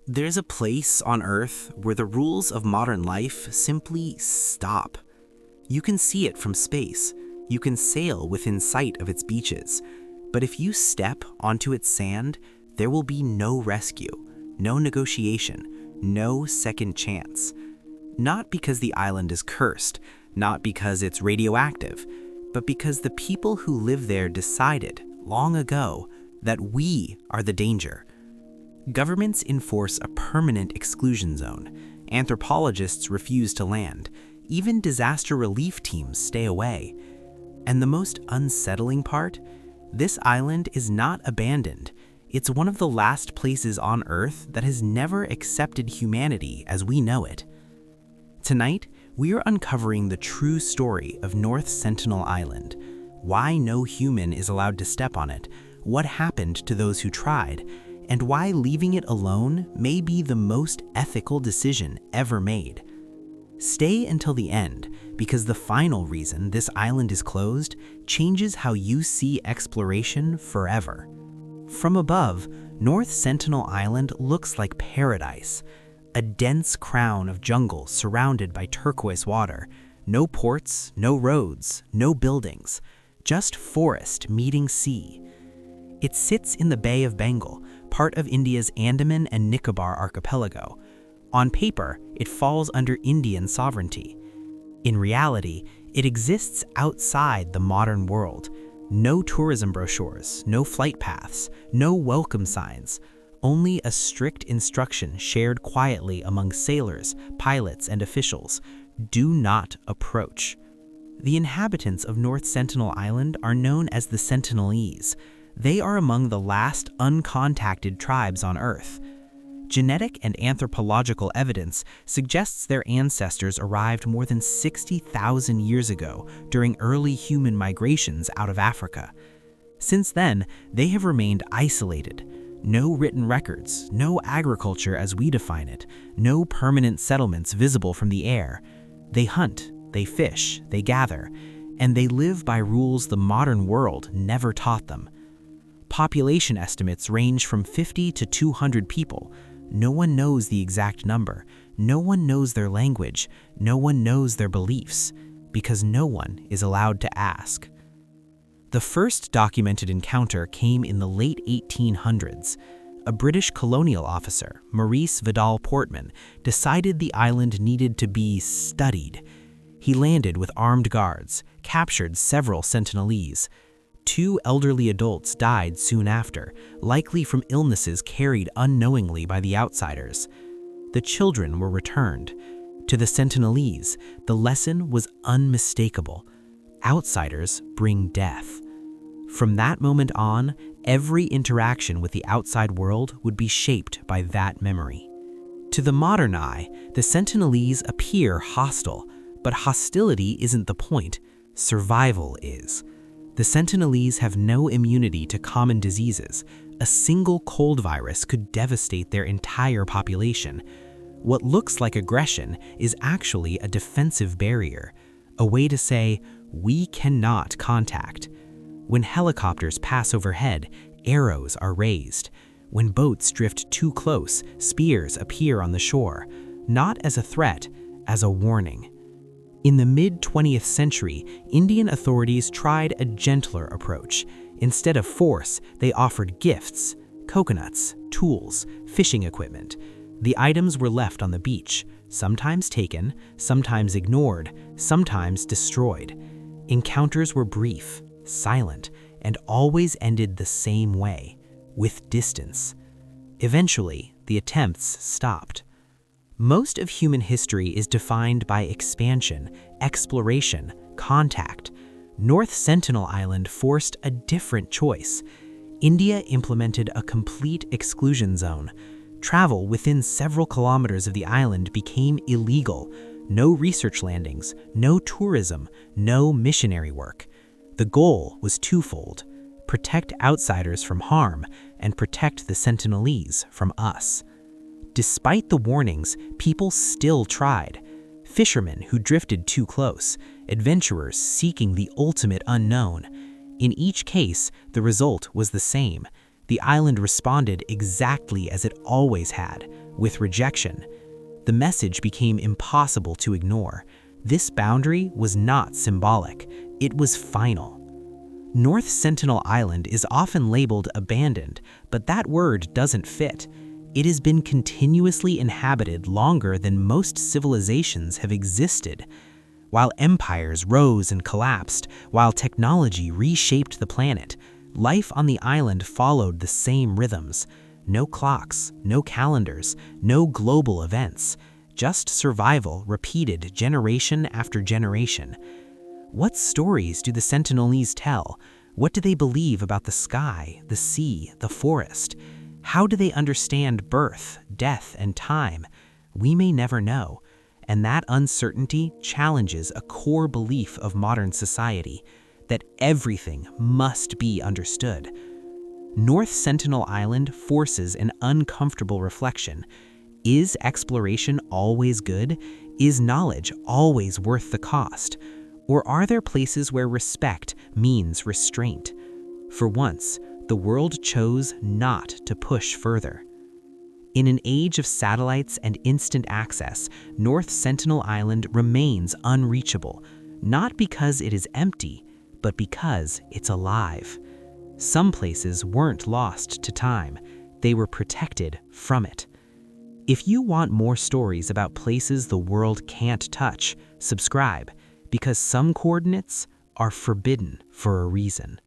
There's a place on Earth where the rules of modern life simply stop. You can see it from space. You can sail within sight of its beaches. But if you step onto its sand, there will be no rescue, no negotiation, no second chance. Not because the island is cursed, not because it's radioactive, but because the people who live there decided, long ago, that we are the danger. Governments enforce a permanent exclusion zone. Anthropologists refuse to land. Even disaster relief teams stay away. And the most unsettling part? This island is not abandoned. It's one of the last places on Earth that has never accepted humanity as we know it. Tonight, we are uncovering the true story of North Sentinel Island, why no human is allowed to step on it, what happened to those who tried, and why leaving it alone may be the most ethical decision ever made. Stay until the end, because the final reason this island is closed changes how you see exploration forever. From above, North Sentinel Island looks like paradise, a dense crown of jungle surrounded by turquoise water, no ports, no roads, no buildings, just forest meeting sea. It sits in the Bay of Bengal, part of India's Andaman and Nicobar archipelago. On paper, it falls under Indian sovereignty. In reality, it exists outside the modern world. No tourism brochures, no flight paths, no welcome signs, only a strict instruction shared quietly among sailors, pilots, and officials: do not approach. The inhabitants of North Sentinel Island are known as the Sentinelese. They are among the last uncontacted tribes on Earth. Genetic and anthropological evidence suggests their ancestors arrived more than 60,000 years ago during early human migrations out of Africa. Since then, they have remained isolated. No written records, no agriculture as we define it, no permanent settlements visible from the air. They hunt, they fish, they gather, and they live by rules the modern world never taught them. Population estimates range from 50 to 200 people. No one knows the exact number. No one knows their language. No one knows their beliefs, because no one is allowed to ask. The first documented encounter came in the late 1800s. A British colonial officer, Maurice Vidal Portman, decided the island needed to be studied. He landed with armed guards, captured several Sentinelese. 2 elderly adults died soon after, likely from illnesses carried unknowingly by the outsiders. The children were returned. To the Sentinelese, the lesson was unmistakable. Outsiders bring death. From that moment on, every interaction with the outside world would be shaped by that memory. To the modern eye, the Sentinelese appear hostile, but hostility isn't the point. Survival is. The Sentinelese have no immunity to common diseases. A single cold virus could devastate their entire population. What looks like aggression is actually a defensive barrier, a way to say, we cannot contact. When helicopters pass overhead, arrows are raised. When boats drift too close, spears appear on the shore, not as a threat, as a warning. In the mid-20th century, Indian authorities tried a gentler approach. Instead of force, they offered gifts: coconuts, tools, fishing equipment. The items were left on the beach, sometimes taken, sometimes ignored, sometimes destroyed. Encounters were brief, silent, and always ended the same way, with distance. Eventually, the attempts stopped. Most of human history is defined by expansion, exploration, contact. North Sentinel Island forced a different choice. India implemented a complete exclusion zone. Travel within several kilometers of the island became illegal. No research landings, no tourism, no missionary work. The goal was twofold: protect outsiders from harm and protect the Sentinelese from us. Despite the warnings, people still tried. Fishermen who drifted too close, adventurers seeking the ultimate unknown. In each case, the result was the same. The island responded exactly as it always had, with rejection. The message became impossible to ignore. This boundary was not symbolic, it was final. North Sentinel Island is often labeled abandoned, but that word doesn't fit. It has been continuously inhabited longer than most civilizations have existed. While empires rose and collapsed, while technology reshaped the planet, life on the island followed the same rhythms. No clocks, no calendars, no global events, just survival repeated generation after generation. What stories do the Sentinelese tell? What do they believe about the sky, the sea, the forest? How do they understand birth, death, and time? We may never know, and that uncertainty challenges a core belief of modern society, that everything must be understood. North Sentinel Island forces an uncomfortable reflection. Is exploration always good? Is knowledge always worth the cost? Or are there places where respect means restraint? For once, the world chose not to push further. In an age of satellites and instant access, North Sentinel Island remains unreachable, not because it is empty, but because it's alive. Some places weren't lost to time, they were protected from it. If you want more stories about places the world can't touch, subscribe, because some coordinates are forbidden for a reason.